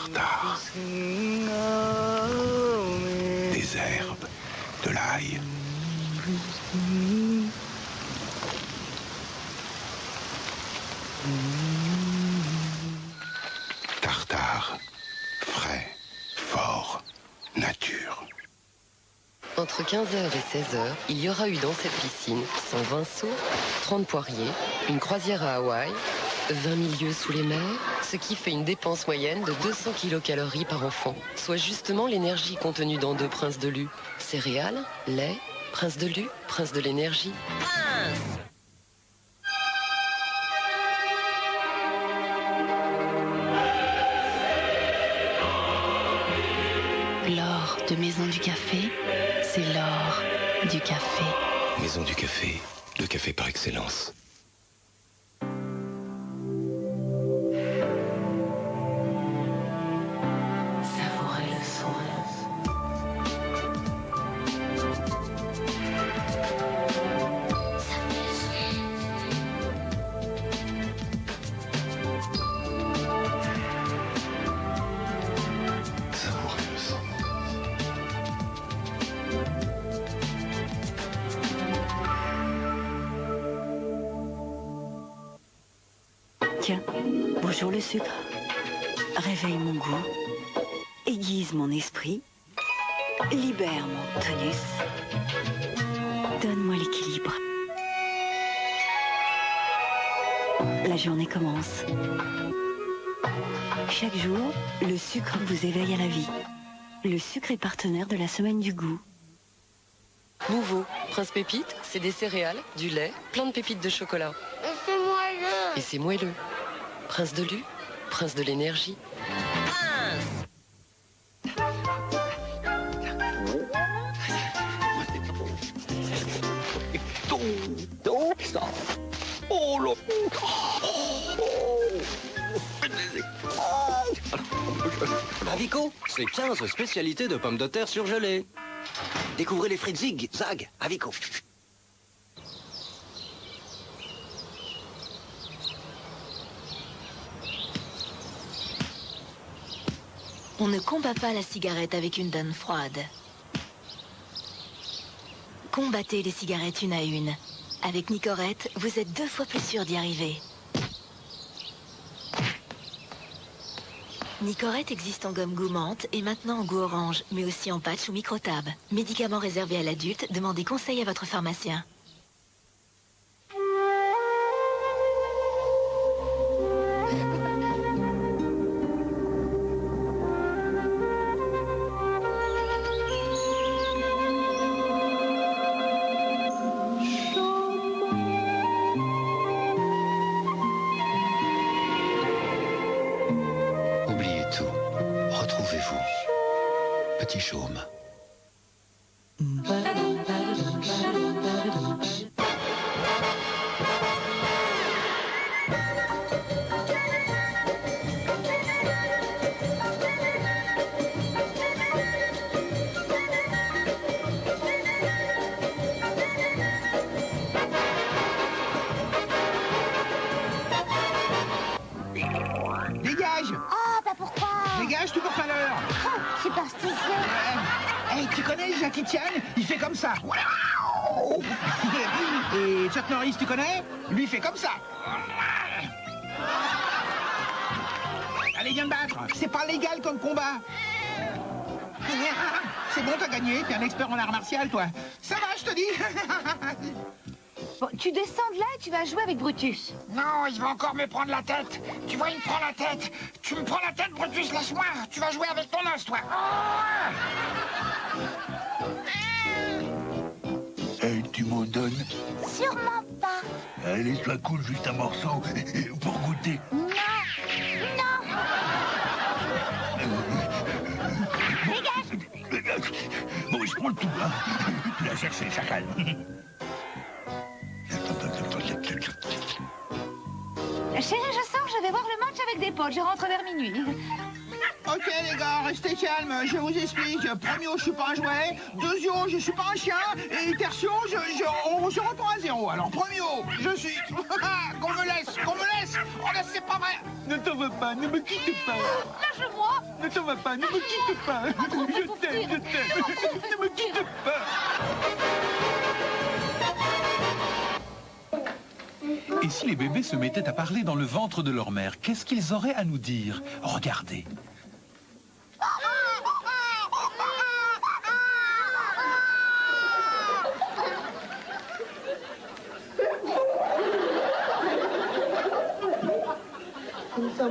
tartare, des herbes, de l'ail. Tartare, frais, fort, nature. Entre 15h et 16h, il y aura eu dans cette piscine 120 sauts, 30 poiriers, une croisière à Hawaï, 20 000 lieues sous les mers, ce qui fait une dépense moyenne de 200 kcal par enfant, soit justement l'énergie contenue dans 2 princes de Lu. Céréales, lait, prince de Lu, prince de l'énergie. Prince! L'or de Maison du Café, c'est l'or du café. Maison du Café, le café par excellence. Savourez le son. Savourez le son. Tiens, bonjour le sucre. Réveille mon goût, aiguise mon esprit, libère mon tonus, donne-moi l'équilibre. La journée commence. Chaque jour, le sucre vous éveille à la vie. Le sucre est partenaire de la semaine du goût. Nouveau, Prince Pépite, c'est des céréales, du lait, plein de pépites de chocolat. Et c'est moelleux. Et c'est moelleux. Prince de Lu, prince de l'énergie. Prince! Avico, c'est 15 spécialités de pommes de terre surgelées. Découvrez les frites Zig, Zag, Avico. On ne combat pas la cigarette avec une donne froide. Combattez les cigarettes une à une. Avec Nicorette, vous êtes 2 fois plus sûr d'y arriver. Nicorette existe en gomme goumante et maintenant en goût orange, mais aussi en patch ou microtab. Médicament réservé à l'adulte, demandez conseil à votre pharmacien. Oubliez tout. Retrouvez-vous. Petit chaume. Dégage! Ah, bah pourquoi? Dégage tout pour l'heure! Oh, superstitieux. Hey, tu connais Jackie Chan? Il fait comme ça. Et Chuck Norris, tu connais? Lui, il fait comme ça. Allez, viens me battre. C'est pas légal comme combat. C'est bon, t'as gagné. T'es un expert en art martial, toi. Ça va, je te dis. Bon, tu descends de là et tu vas jouer avec Brutus. Non, il va encore me prendre la tête. Tu vois, il me prend la tête. Tu me prends la tête, Brutus, laisse-moi. Tu vas jouer avec ton os, toi. Hey, tu m'en donnes? Sûrement pas. Allez, sois cool, juste un morceau pour goûter. Non. Non. Dégage. Bon, je prends le tout, hein. Tu l'as cherché, chacal. Chérie, je sors, je vais voir le match avec des potes. Je rentre vers minuit. Ok les gars, restez calmes, je vous explique. Premio, je suis pas un jouet. Deuxio, je suis pas un chien. Et tertio, je retourne à 0. Alors premio, je suis... qu'on me laisse. Oh là, c'est pas vrai. Ne t'en veux pas, ne me quitte pas. Lâche-moi. t'en va pas, ne me quitte pas. Je t'aime, je t'aime. Ne me quitte pas. Et si les bébés se mettaient à parler dans le ventre de leur mère, qu'est-ce qu'ils auraient à nous dire? Regardez.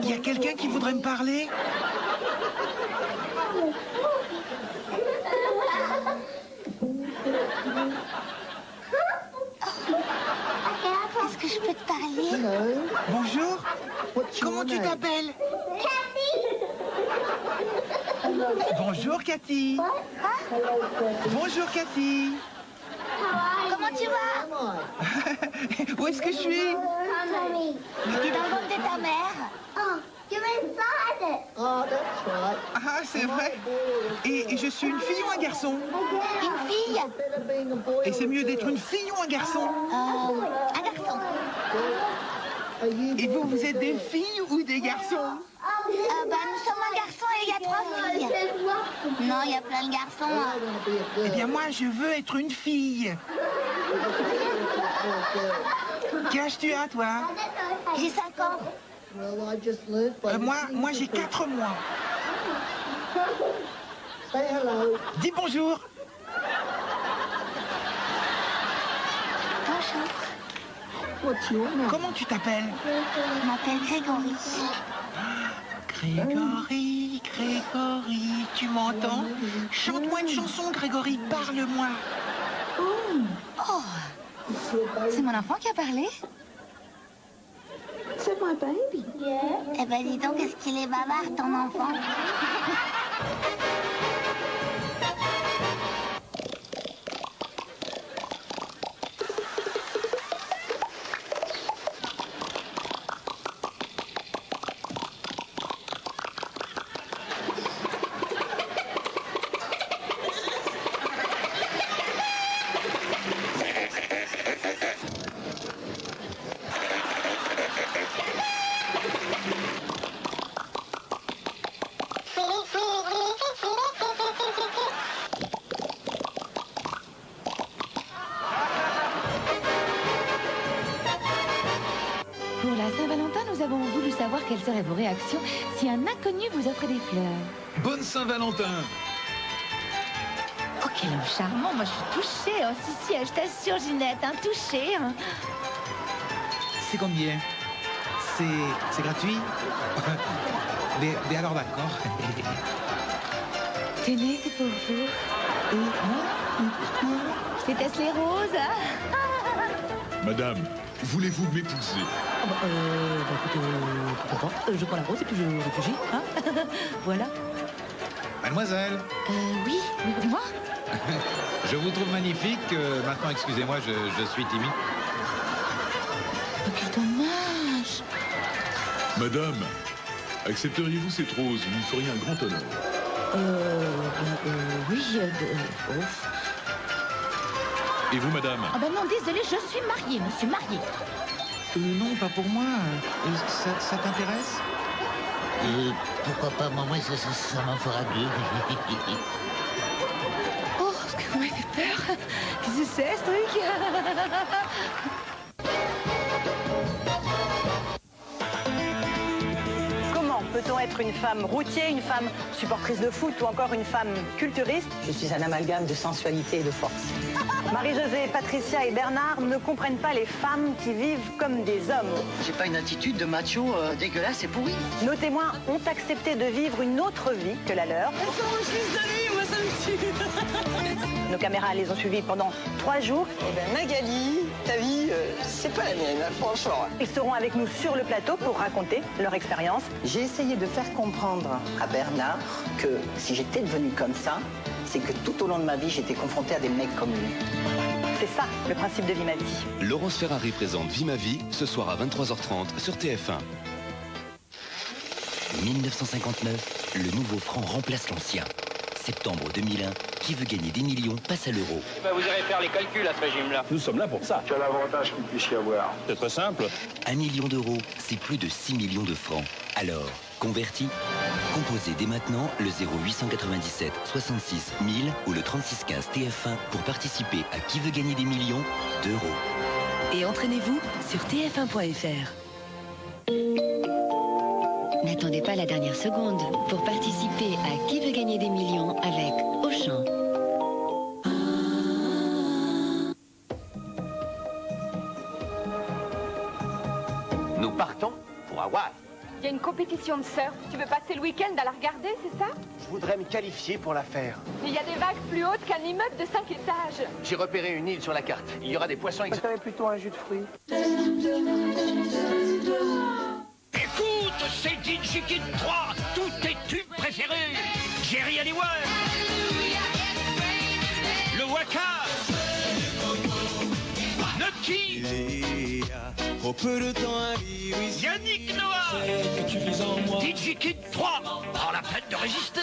Il y a quelqu'un qui voudrait me parler? Est-ce que je peux te parler? Bonjour. Comment tu t'appelles? Bonjour, Cathy. Bonjour, Cathy. Comment tu vas? Où est-ce que je suis? Dans le ventre de ta mère. Ah, c'est vrai. Et je suis une fille ou un garçon? Une fille? Et c'est mieux d'être une fille ou un garçon? Un garçon. Et vous, vous êtes des filles ou des garçons? Nous sommes un garçon et il y a 3 filles. Non, il y a plein de garçons. Eh bien, moi, je veux être une fille. Quel âge tu as, toi? J'ai 5 ans. Moi, j'ai 4 mois. Dis bonjour. Bonjour. Comment tu t'appelles? Je m'appelle Grégory. Grégory, tu m'entends? Chante-moi une chanson, Grégory, parle-moi. Oh, c'est mon enfant qui a parlé? C'est my baby. Eh ben dis donc, est-ce qu'il est bavard, ton enfant? Pour la Saint-Valentin, nous avons voulu savoir quelles seraient vos réactions si un inconnu vous offrait des fleurs. Bonne Saint-Valentin! Oh, quel homme charmant, moi je suis touchée. Oh, si, je t'assure, Ginette, touchée. C'est combien? C'est gratuit? Mais alors, d'accord. Tenez, c'est pour vous. Je déteste les roses. Madame, voulez-vous m'épouser? Pourquoi pas? Je prends la rose et puis je réfugie. Voilà. Mademoiselle, Oui, moi? je vous trouve magnifique. Maintenant, excusez-moi, je suis timide. Oh, quel dommage. Madame, accepteriez-vous cette rose? Vous me feriez un grand honneur. Oui, Et vous, madame? Ah ben non, désolé, je suis mariée, monsieur, mariée. Non, pas pour moi. Ça t'intéresse? Pourquoi pas, moi, ça m'en fera deux. Oh, ce que vous m'avez fait peur. Qu'est-ce que c'est, ce truc? Comment peut-on être une femme routier, une femme supportrice de foot ou encore une femme culturiste? Je suis un amalgame de sensualité et de force. Marie-Josée, Patricia et Bernard ne comprennent pas les femmes qui vivent comme des hommes. J'ai pas une attitude de macho dégueulasse et pourri. Nos témoins ont accepté de vivre une autre vie que la leur. Elles sont en chemise de nuit, moi ça me tue. Nos caméras les ont suivis pendant 3 jours. Eh ben Magali, ta vie, c'est pas la mienne, franchement. Ils seront avec nous sur le plateau pour raconter leur expérience. J'ai essayé de faire comprendre à Bernard que si j'étais devenue comme ça, c'est que tout au long de ma vie, j'étais confrontée à des mecs comme lui. C'est ça, le principe de Vie ma vie. Laurence Ferrari présente Vie ma vie, ce soir à 23h30 sur TF1. 1959, le nouveau franc remplace l'ancien. Septembre 2001, qui veut gagner des millions passe à l'euro. Vous irez faire les calculs à ce régime-là. Nous sommes là pour ça. Quel avantage qu'il puisse y avoir? C'est très simple. 1 million d'euros, c'est plus de 6 millions de francs. Alors, converti, Composez dès maintenant le 0897 66 1000 ou le 3615 TF1 pour participer à Qui veut gagner des millions d'euros. Et entraînez-vous sur tf1.fr. N'attendez pas la dernière seconde pour participer à Qui veut gagner des millions avec Auchan. Nous partons pour Hawaï. Il y a une compétition de surf. Tu veux passer le week-end à la regarder, c'est ça? Je voudrais me qualifier pour la faire. Il y a des vagues plus hautes qu'un immeuble de 5 étages. J'ai repéré une île sur la carte. Il y aura des poissons exotiques. J'avais plutôt un jus de fruits. Écoute, c'est DigiKid 3, tous tes tubes préférés. Jerry Halliwell, le Waka, Nucky, Yannick Noah, DigiKid 3, prends la peine de résister.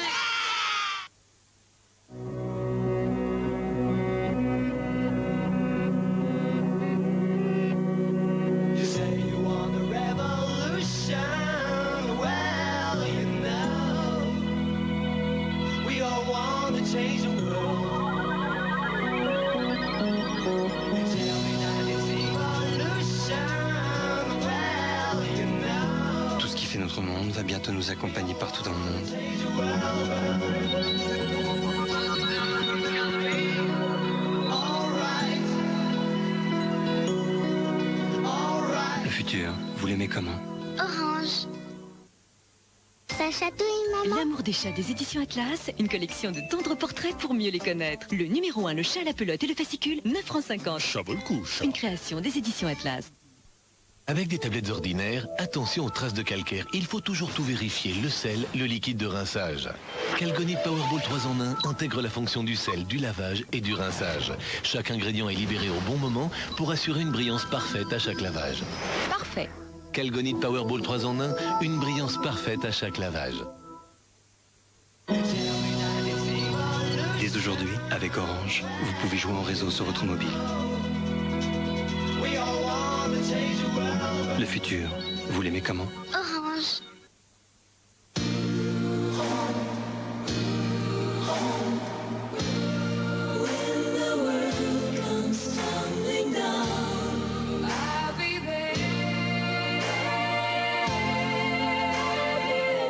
Tout ce qui fait notre monde va bientôt nous accompagner partout dans le monde. Le futur, vous l'aimez comment? Orange. Ça chatouille, maman. L'amour des chats des éditions Atlas, une collection de tendres portraits pour mieux les connaître. Le numéro 1, le chat à la pelote et le fascicule, 9,50 francs. Ça vaut le coup, ça. Une création des éditions Atlas. Avec des tablettes ordinaires, attention aux traces de calcaire. Il faut toujours tout vérifier, le sel, le liquide de rinçage. Calgonit Powerball 3 en 1 intègre la fonction du sel, du lavage et du rinçage. Chaque ingrédient est libéré au bon moment pour assurer une brillance parfaite à chaque lavage. Parfait. Calgonit Powerball 3 en 1, une brillance parfaite à chaque lavage. Dès aujourd'hui, avec Orange, vous pouvez jouer en réseau sur votre mobile. Le futur, vous l'aimez comment? Orange.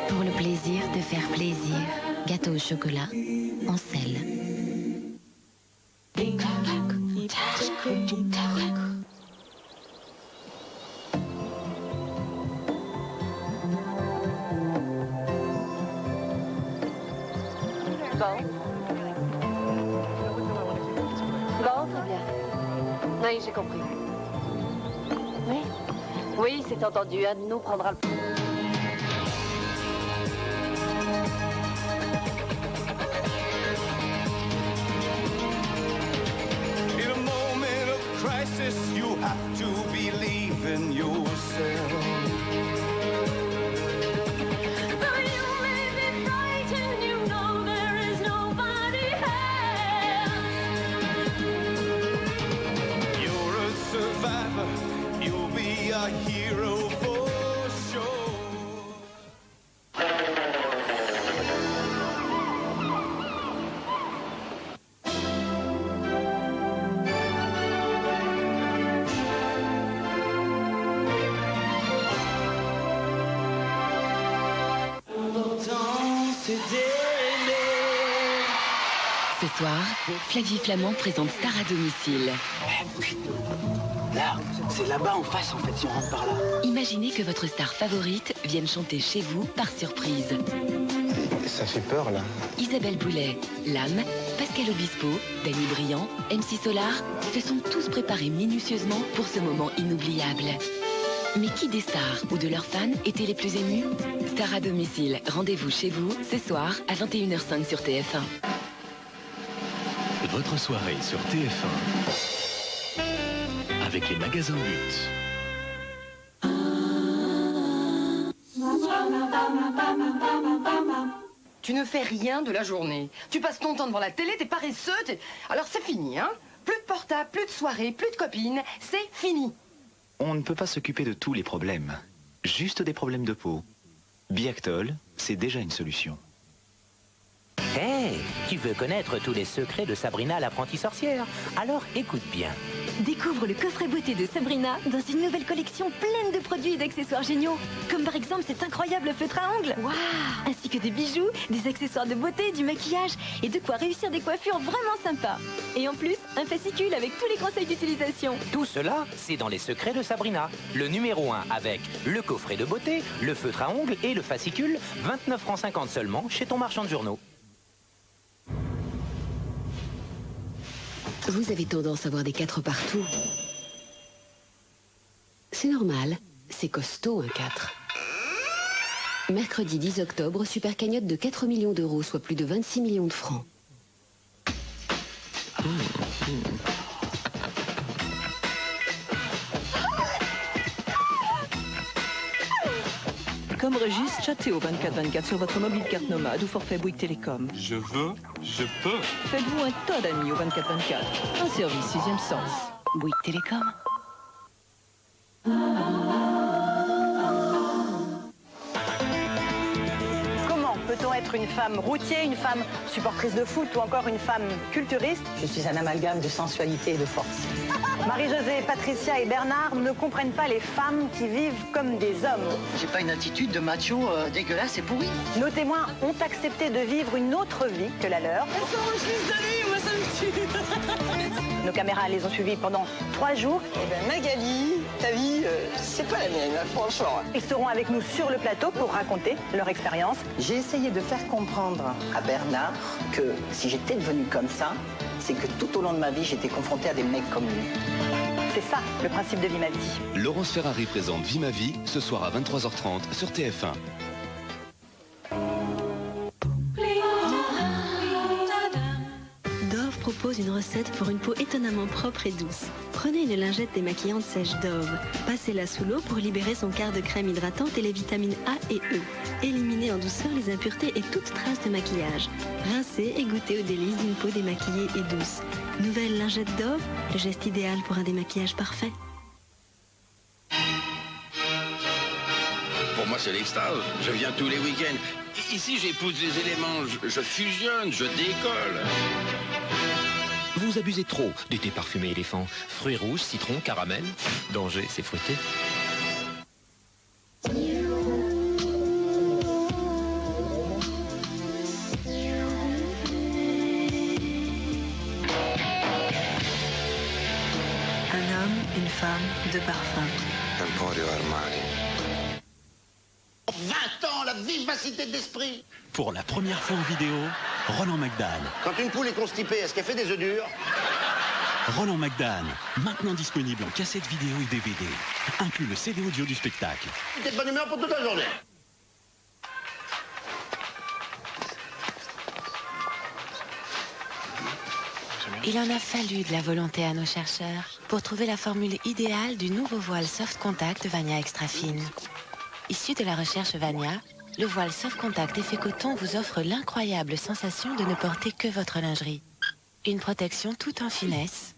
Pour le plaisir de faire plaisir, gâteau au chocolat en sel. Bon, très bien. Oui, j'ai compris. Oui. Oui, c'est entendu. Un de nous prendra le... In a moment of crisis, you have to believe in yourself. You'll be a hero for sure. Ce soir, Flavie Flamand présente Star à domicile. Là, c'est là-bas en face en fait, si on rentre par là. Imaginez que votre star favorite vienne chanter chez vous par surprise. Ça fait peur là. Isabelle Boulet, Lame, Pascal Obispo, Danny Briand, MC Solar se sont tous préparés minutieusement pour ce moment inoubliable. Mais qui des stars ou de leurs fans étaient les plus émus? Star à domicile, rendez-vous chez vous ce soir à 21h05 sur TF1. Votre soirée sur TF1 avec les magasins But. Tu ne fais rien de la journée. Tu passes ton temps devant la télé, t'es paresseux, alors c'est fini, hein? Plus de portable, plus de soirée, plus de copines, c'est fini. On ne peut pas s'occuper de tous les problèmes. Juste des problèmes de peau. Biactol, c'est déjà une solution. Hé, tu veux connaître tous les secrets de Sabrina l'apprentie sorcière? Alors écoute bien. Découvre le coffret beauté de Sabrina dans une nouvelle collection pleine de produits et d'accessoires géniaux. Comme par exemple cet incroyable feutre à ongles. Waouh! Ainsi que des bijoux, des accessoires de beauté, du maquillage et de quoi réussir des coiffures vraiment sympas. Et en plus, un fascicule avec tous les conseils d'utilisation. Tout cela, c'est dans les secrets de Sabrina. Le numéro 1 avec le coffret de beauté, le feutre à ongles et le fascicule, 29,50 € seulement chez ton marchand de journaux. Vous avez tendance à voir des 4 partout. C'est normal, c'est costaud un 4. Mercredi 10 octobre, super cagnotte de 4 millions d'euros, soit plus de 26 millions de francs. Comme Régis, chattez au 24-24 sur votre mobile carte nomade ou forfait Bouygues Télécom. Je veux, je peux. Faites-vous un tas d'amis au 24-24. Un service 6e sens. Bouygues Télécom. Comment peut-on être une femme routier, une femme supportrice de foot ou encore une femme culturiste? Je suis un amalgame de sensualité et de force. Marie-Josée, Patricia et Bernard ne comprennent pas les femmes qui vivent comme des hommes. J'ai pas une attitude de macho dégueulasse et pourri. Nos témoins ont accepté de vivre une autre vie que la leur. Elles sont rechises d'aller, moi ça me tue. Nos caméras les ont suivis pendant 3 jours. Eh ben Magali, ta vie, c'est pas la mienne, franchement. Ils seront avec nous sur le plateau pour raconter leur expérience. J'ai essayé de faire comprendre à Bernard que si j'étais devenu comme ça, c'est que tout au long de ma vie, j'étais confronté à des mecs comme lui. C'est ça, le principe de Vie ma vie. Laurence Ferrari présente Vie ma vie, ce soir à 23h30 sur TF1. Dove propose une recette pour une peau étonnamment propre et douce. Prenez une lingette démaquillante sèche Dove. Passez-la sous l'eau pour libérer son quart de crème hydratante et les vitamines A et E. Éliminez en douceur les impuretés et toute trace de maquillage. Rincez et goûtez aux délices d'une peau démaquillée et douce. Nouvelle lingette Dove, le geste idéal pour un démaquillage parfait. Pour moi, c'est l'extase. Je viens tous les week-ends. Ici, j'épouse les éléments. Je fusionne, je décolle. Vous abusez trop du thé parfumé éléphant. Fruits rouges, citron, caramel. Danger, c'est fruité. Un homme, une femme, 2 parfums. Emporio Armani. 20 ans, la vivacité d'esprit. Pour la première fois en vidéo, Roland McDan. Quand une poule est constipée, est-ce qu'elle fait des œufs durs? Roland McDan, maintenant disponible en cassette vidéo et DVD. Inclut le CD audio du spectacle. T'es de bonne humeur pour toute la journée. Il en a fallu de la volonté à nos chercheurs pour trouver la formule idéale du nouveau voile Soft Contact Vania Extra Fine. Issu de la recherche Vania, le voile Soft Contact Effet Coton vous offre l'incroyable sensation de ne porter que votre lingerie. Une protection toute en finesse.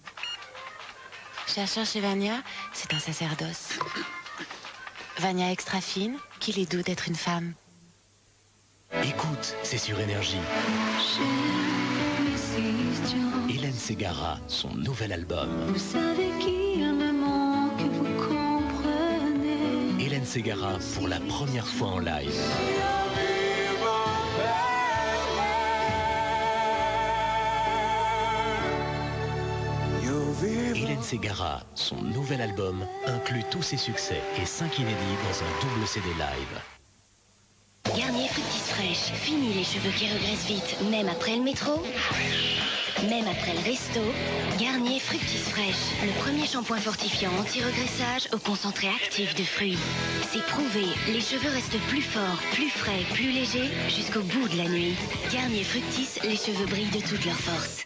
Chercheur chez Vania, c'est un sacerdoce. Vania Extra Fine, qu'il est doux d'être une femme. Écoute, c'est sur Énergie. Hélène Ségara, son nouvel album. Vous savez qu'il me manque, vous comprenez. Hélène Ségara pour la première fois en live. Hélène Ségara, son nouvel album, inclut tous ses succès et 5 inédits dans un double CD live. Garnier Fructis fraîche. Fini les cheveux qui regressent vite, même après le métro. Même après le resto, Garnier Fructis fraîche. Le premier shampoing fortifiant anti-regressage au concentré actif de fruits. C'est prouvé, les cheveux restent plus forts, plus frais, plus légers jusqu'au bout de la nuit. Garnier Fructis, les cheveux brillent de toute leur force.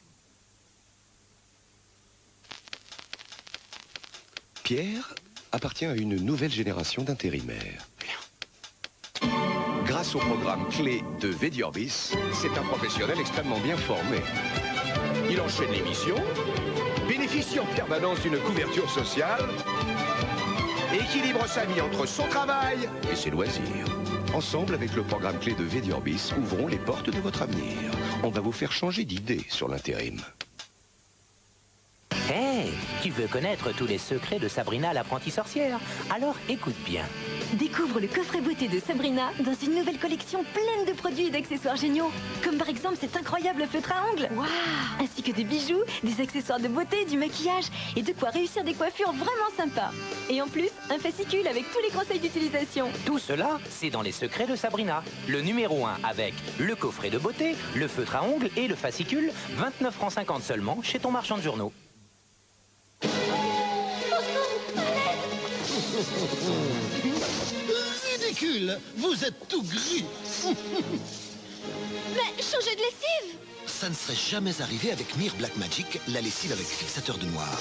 Pierre appartient à une nouvelle génération d'intérimaires. Grâce au programme clé de Védiorbis, c'est un professionnel extrêmement bien formé. Il enchaîne les missions, bénéficie en permanence d'une couverture sociale, équilibre sa vie entre son travail et ses loisirs. Ensemble, avec le programme clé de Vediorbis, ouvrons les portes de votre avenir. On va vous faire changer d'idée sur l'intérim. Hé, tu veux connaître tous les secrets de Sabrina l'apprentie sorcière? Alors écoute bien. Découvre le coffret beauté de Sabrina dans une nouvelle collection pleine de produits et d'accessoires géniaux. Comme par exemple cet incroyable feutre à ongles. Waouh! Ainsi que des bijoux, des accessoires de beauté, du maquillage et de quoi réussir des coiffures vraiment sympas. Et en plus, un fascicule avec tous les conseils d'utilisation. Tout cela, c'est dans les secrets de Sabrina. Le numéro 1 avec le coffret de beauté, le feutre à ongles et le fascicule, 29,50 francs seulement chez ton marchand de journaux. Ridicule, vous êtes tout gris. Mais changez de lessive. Ça ne serait jamais arrivé avec Mir Black Magic, la lessive avec fixateur de noir.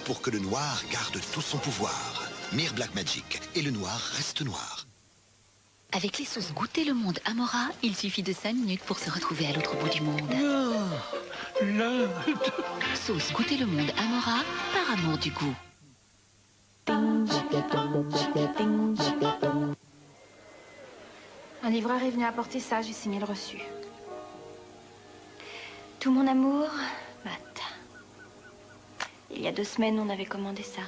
Pour que le noir garde tout son pouvoir. Mir Black Magic, et le noir reste noir. Avec les sauces Goûter le Monde Amora, il suffit de 5 minutes pour se retrouver à l'autre bout du monde. Sauce Goûter le Monde Amora, par amour du goût. Un livreur est venu apporter ça, j'ai signé le reçu. Tout mon amour, Matt. Il y a 2 semaines, on avait commandé ça.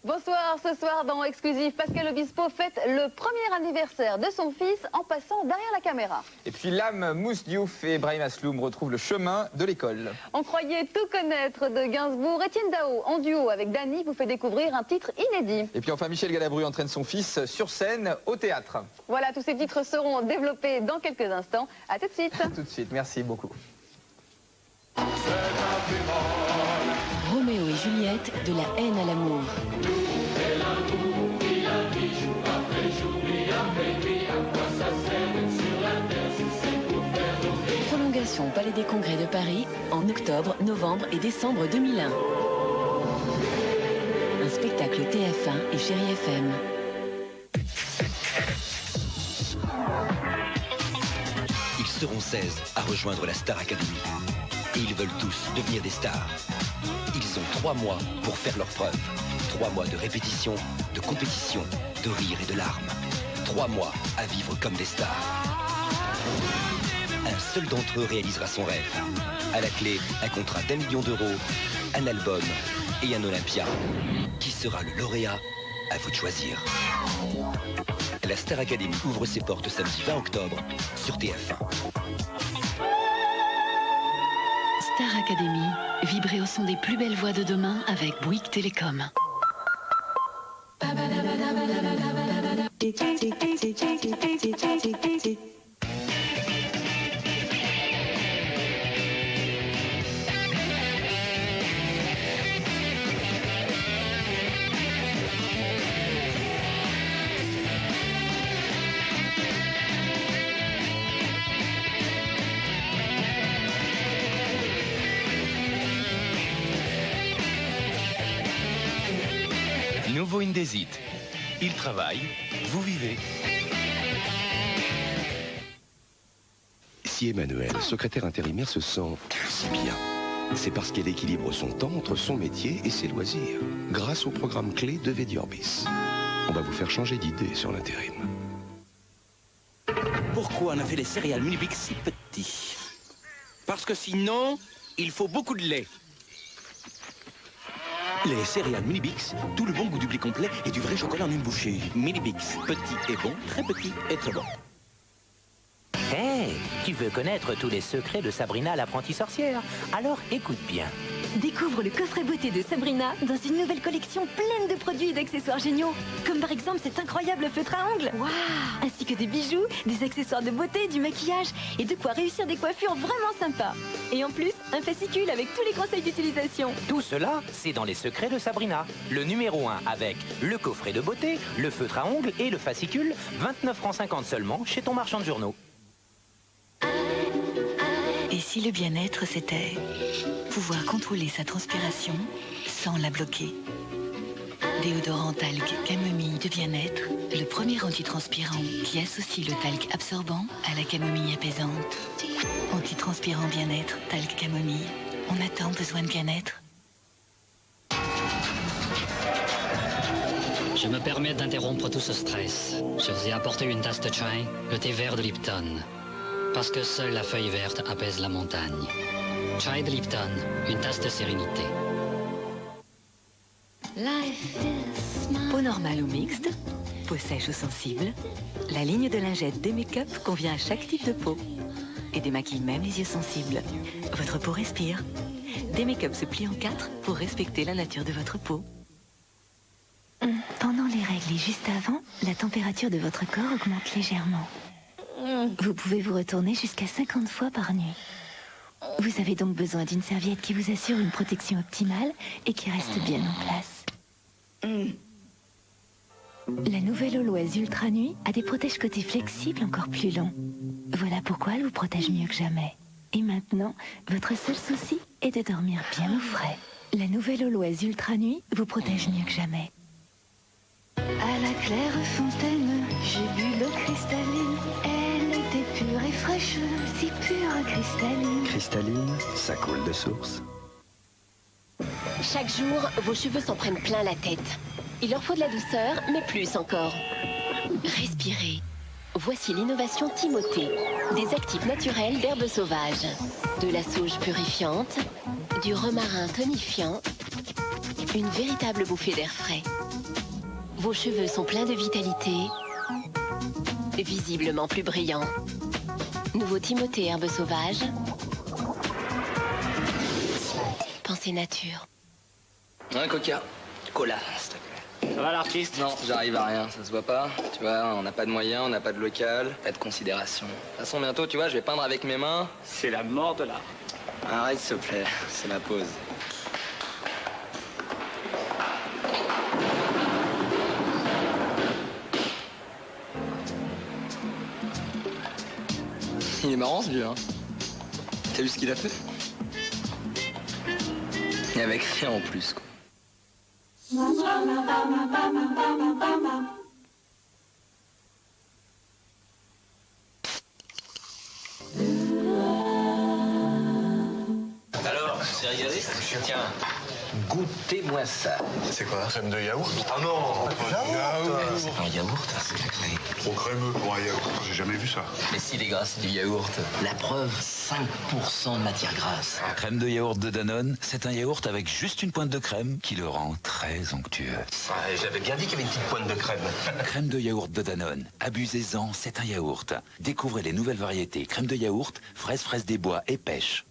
Bonsoir, ce soir dans Exclusif, Pascal Obispo fête le premier anniversaire de son fils en passant derrière la caméra. Et puis l'âme Mousse Diouf et Brahim Asloum retrouvent le chemin de l'école. On croyait tout connaître de Gainsbourg. Étienne Dao, en duo avec Dany, vous fait découvrir un titre inédit. Et puis enfin Michel Galabru entraîne son fils sur scène au théâtre. Voilà, tous ces titres seront développés dans quelques instants. À tout de suite. À tout de suite, merci beaucoup. Roméo et Juliette, de la haine à l'amour. Prolongation au Palais des Congrès de Paris en octobre, novembre et décembre 2001. Un spectacle TF1 et Chérie FM. Ils seront 16 à rejoindre la Star Academy. Et ils veulent tous devenir des stars. Ils ont 3 mois pour faire leurs preuves. 3 mois de répétition, de compétition, de rire et de larmes. 3 mois à vivre comme des stars. Un seul d'entre eux réalisera son rêve. À la clé, un contrat d'1 million d'euros, un album et un Olympia. Qui sera le lauréat? À vous de choisir. La Star Academy ouvre ses portes samedi 20 octobre sur TF1. Star Academy, vibrez au son des plus belles voix de demain avec Bouygues Télécom. Nouveau Indesit. Il travaille, vous vivez. Si Emmanuel, secrétaire intérimaire, se sent si bien, c'est parce qu'elle équilibre son temps entre son métier et ses loisirs, grâce au programme clé de Vediorbis. On va vous faire changer d'idée sur l'intérim. Pourquoi on a fait les céréales Minibix si petits? Parce que sinon, il faut beaucoup de lait. Les céréales Minibix, tout le bon goût du blé complet et du vrai chocolat en une bouchée. Minibix, petit et bon, très petit et très bon. Hé, Tu veux connaître tous les secrets de Sabrina l'apprentie sorcière? Alors écoute bien. Découvre le coffret beauté de Sabrina dans une nouvelle collection pleine de produits et d'accessoires géniaux. Comme par exemple cet incroyable feutre à ongles. Waouh! Ainsi que des bijoux, des accessoires de beauté, du maquillage et de quoi réussir des coiffures vraiment sympas. Et en plus, un fascicule avec tous les conseils d'utilisation. Tout cela, c'est dans les secrets de Sabrina. Le numéro 1 avec le coffret de beauté, le feutre à ongles et le fascicule, 29,50 € seulement chez ton marchand de journaux. Et si le bien-être, c'était pouvoir contrôler sa transpiration sans la bloquer? Déodorant talc camomille de bien-être, le premier antitranspirant qui associe le talc absorbant à la camomille apaisante. Antitranspirant bien-être, talc camomille. On a tant besoin de bien-être. Je me permets d'interrompre tout ce stress. Je vous ai apporté une tasse de chai, le thé vert de Lipton. Parce que seule la feuille verte apaise la montagne. Chai de Lipton, une tasse de sérénité. Peau normale ou mixte, peau sèche ou sensible, la ligne de lingettes des make-up convient à chaque type de peau. Et démaquille même les yeux sensibles. Votre peau respire. Des make-up se plient en 4 pour respecter la nature de votre peau. Pendant les règles et juste avant, la température de votre corps augmente légèrement. Vous pouvez vous retourner jusqu'à 50 fois par nuit. Vous avez donc besoin d'une serviette qui vous assure une protection optimale et qui reste bien en place. La nouvelle Always Ultra Nuit a des protège-côtés flexibles encore plus longs. Voilà pourquoi elle vous protège mieux que jamais. Et maintenant, votre seul souci est de dormir bien au frais. La nouvelle Always Ultra Nuit vous protège mieux que jamais. À la claire fontaine, j'ai bu l'eau cristalline. Elle était pure et fraîche, si pure cristalline. Cristalline, ça coule de source. Chaque jour, vos cheveux s'en prennent plein la tête. Il leur faut de la douceur, mais plus encore. Respirez. Voici l'innovation Timothée. Des actifs naturels d'herbes sauvages. De la sauge purifiante, du romarin tonifiant, une véritable bouffée d'air frais. Vos cheveux sont pleins de vitalité, visiblement plus brillants. Nouveau Timothée herbes sauvages. Pensez nature. Un coca. Cola, s'il te plaît. Ça va l'artiste? Non, j'arrive à rien, ça se voit pas. Tu vois, on n'a pas de moyens, on n'a pas de local, pas de considération. De toute façon, bientôt, tu vois, je vais peindre avec mes mains. C'est la mort de l'art. Arrête, s'il te plaît, c'est ma pause. Il est marrant ce vieux, hein. T'as vu ce qu'il a fait? Et avec rien en plus, quoi. Alors, c'est régalé? Tiens, goûtez-moi ça. C'est quoi? Crème de yaourt? Ah non! Yaourt! C'est pas un yaourt, c'est de la crème. Trop crémeux pour un yaourt, j'ai jamais vu ça. Mais si les gras, c'est du yaourt. La preuve, 5% de matière grasse. La crème de yaourt de Danone, c'est un yaourt avec juste une pointe de crème qui le rend très onctueux. Ouais, j'avais bien dit qu'il y avait une petite pointe de crème. Crème de yaourt de Danone. Abusez-en, c'est un yaourt. Découvrez les nouvelles variétés crème de yaourt, fraise des bois et pêche.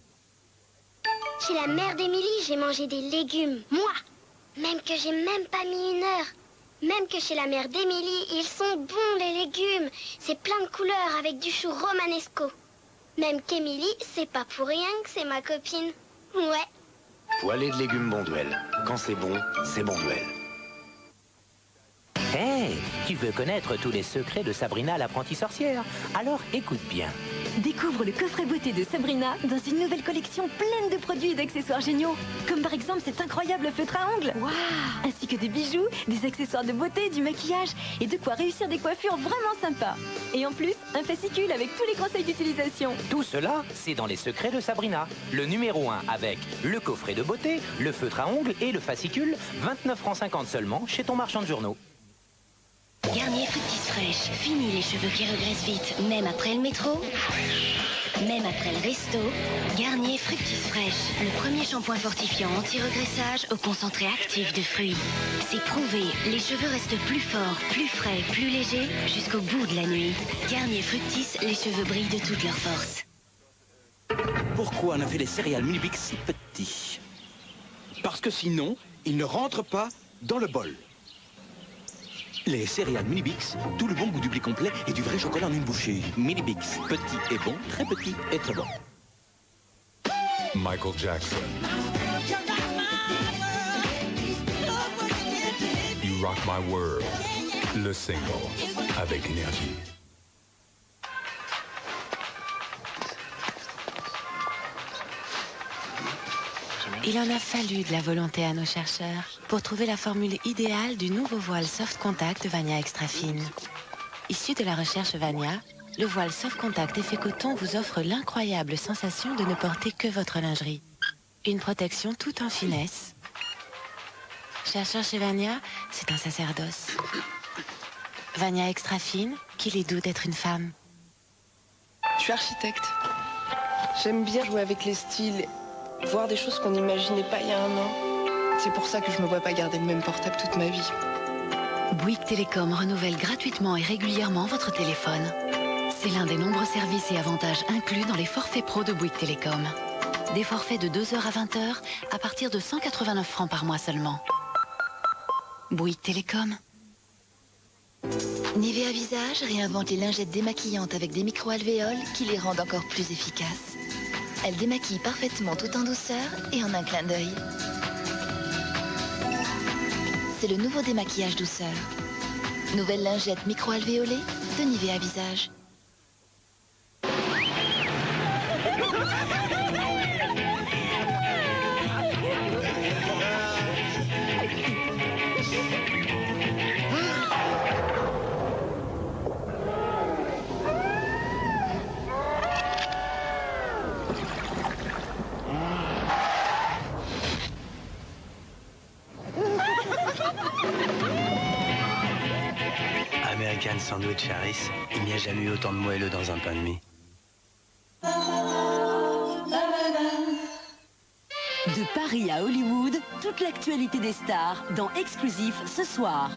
Chez la mère d'Émilie, j'ai mangé des légumes, moi. Même que j'ai même pas mis 1 heure. Même que chez la mère d'Émilie, ils sont bons les légumes. C'est plein de couleurs avec du chou romanesco. Même qu'Émilie, c'est pas pour rien que c'est ma copine. Ouais. Poêlée de légumes Bonduelle. Quand c'est bon Bonduelle. Hé, tu veux connaître tous les secrets de Sabrina l'apprentie sorcière? Alors écoute bien. Découvre le coffret beauté de Sabrina dans une nouvelle collection pleine de produits et d'accessoires géniaux. Comme par exemple cet incroyable feutre à ongles. Waouh! Ainsi que des bijoux, des accessoires de beauté, du maquillage et de quoi réussir des coiffures vraiment sympas. Et en plus, un fascicule avec tous les conseils d'utilisation. Tout cela, c'est dans les secrets de Sabrina. Le numéro 1 avec le coffret de beauté, le feutre à ongles et le fascicule, 29,50 € seulement chez ton marchand de journaux. Garnier Garnier Fructis fraîche. Fini les cheveux qui regressent vite, même après le métro. Même après le resto, Garnier Fructis fraîche. Le premier shampoing fortifiant anti-regressage au concentré actif de fruits. C'est prouvé, les cheveux restent plus forts, plus frais, plus légers jusqu'au bout de la nuit. Garnier Fructis, les cheveux brillent de toute leur force. Pourquoi on a fait les céréales Minibix si petits? Parce que sinon, ils ne rentrent pas dans le bol. Les céréales Minibix, tout le bon goût du blé complet et du vrai chocolat en une bouchée. Minibix, petit et bon, très petit et très bon. Michael Jackson. You Rock My World, le single, avec énergie. Il en a fallu de la volonté à nos chercheurs pour trouver la formule idéale du nouveau voile Soft Contact Vania Extra Fine. Issu de la recherche Vania, le voile Soft Contact Effet Coton vous offre l'incroyable sensation de ne porter que votre lingerie. Une protection toute en finesse. Chercheur chez Vania, c'est un sacerdoce. Vania Extra Fine, qu'il est doux d'être une femme. Je suis architecte. J'aime bien jouer avec les styles, voir des choses qu'on n'imaginait pas il y a 1 an. C'est pour ça que je me vois pas garder le même portable toute ma vie. Bouygues Télécom renouvelle gratuitement et régulièrement votre téléphone. C'est l'un des nombreux services et avantages inclus dans les forfaits pro de Bouygues Télécom. Des forfaits de 2h à 20h à partir de 189 francs par mois seulement. Bouygues Télécom. Nivea Visage réinvente les lingettes démaquillantes avec des micro-alvéoles qui les rendent encore plus efficaces. Elles démaquillent parfaitement tout en douceur et en un clin d'œil. C'est le nouveau démaquillage douceur. Nouvelle lingette micro-alvéolée de Nivea Visage. American Sandwich Harris, il n'y a jamais eu autant de moelleux dans un pain de mie. De Paris à Hollywood, toute l'actualité des stars dans Exclusif ce soir.